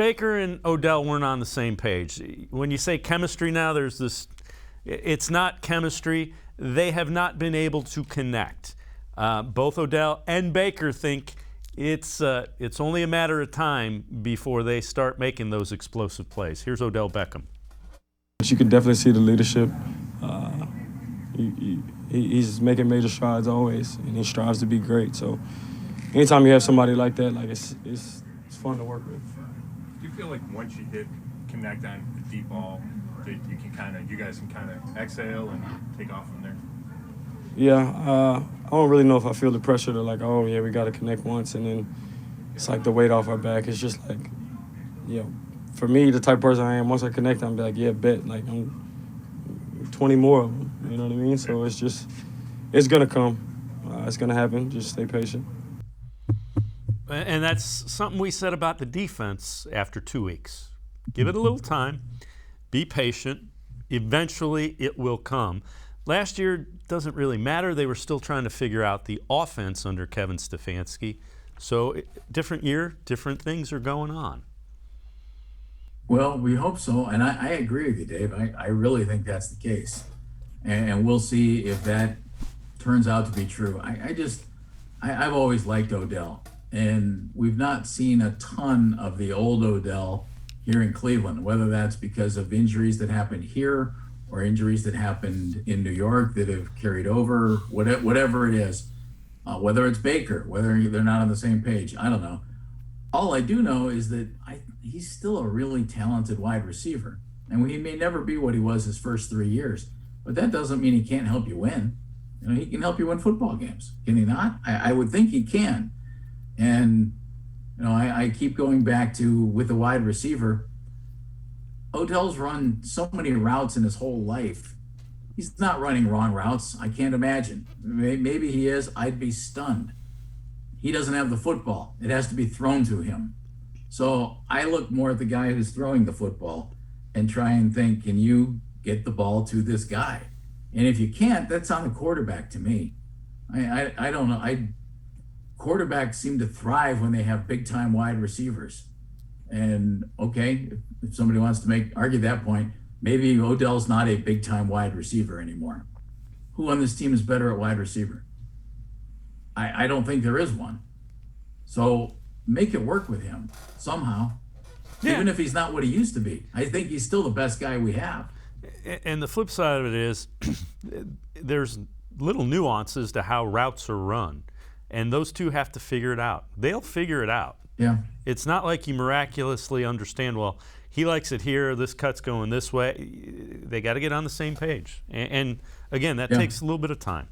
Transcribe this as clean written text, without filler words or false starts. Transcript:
Baker and Odell weren't on the same page. When you say chemistry now, there's this, it's not chemistry. They have not been able to connect. Both Odell and Baker think it's only a matter of time before they start making those explosive plays. Here's Odell Beckham. You can definitely see the leadership. He's making major strides always, and he strives to be great. So anytime you have somebody like that, like it's fun to work with. Do you feel like once you connect on the deep ball, that you guys can kind of exhale and take off from there? Yeah, I don't really know if I feel the pressure to like, oh yeah, we got to connect once, and then it's like the weight off our back. It's just like, for me, the type of person I am, once I connect, I'm like, yeah, bet, like I'm 20 more of them. You know what I mean? So it's gonna come, it's gonna happen. Just stay patient. And that's something we said about the defense after 2 weeks. Give it a little time, be patient. Eventually, it will come. Last year doesn't really matter. They were still trying to figure out the offense under Kevin Stefanski. So different year, different things are going on. Well, we hope so, and I agree with you, Dave. I really think that's the case, and we'll see if that turns out to be true. I've always liked Odell, and we've not seen a ton of the old Odell here in Cleveland, whether that's because of injuries that happened here or injuries that happened in New York that have carried over, whatever it is, whether it's Baker, whether they're not on the same page, I don't know. All I do know is that he's still a really talented wide receiver. And he may never be what he was his first 3 years, but that doesn't mean he can't help you win. He can help you win football games. Can he not? I would think he can. And, I keep going back to with the wide receiver, Odell's run so many routes in his whole life. He's not running wrong routes. I can't imagine. Maybe he is. I'd be stunned. He doesn't have the football. It has to be thrown to him. So I look more at the guy who's throwing the football and try and think, can you get the ball to this guy? And if you can't, that's on the quarterback to me. I don't know. Quarterbacks seem to thrive when they have big-time wide receivers. And, okay, if somebody wants to argue that point, maybe Odell's not a big-time wide receiver anymore. Who on this team is better at wide receiver? I don't think there is one. So make it work with him somehow, even if he's not what he used to be. I think he's still the best guy we have. And the flip side of it is there's little nuances to how routes are run, and those two have to figure it out. They'll figure it out. Yeah. It's not like you miraculously understand, well, he likes it here, this cut's going this way. They got to get on the same page. And again, that takes a little bit of time.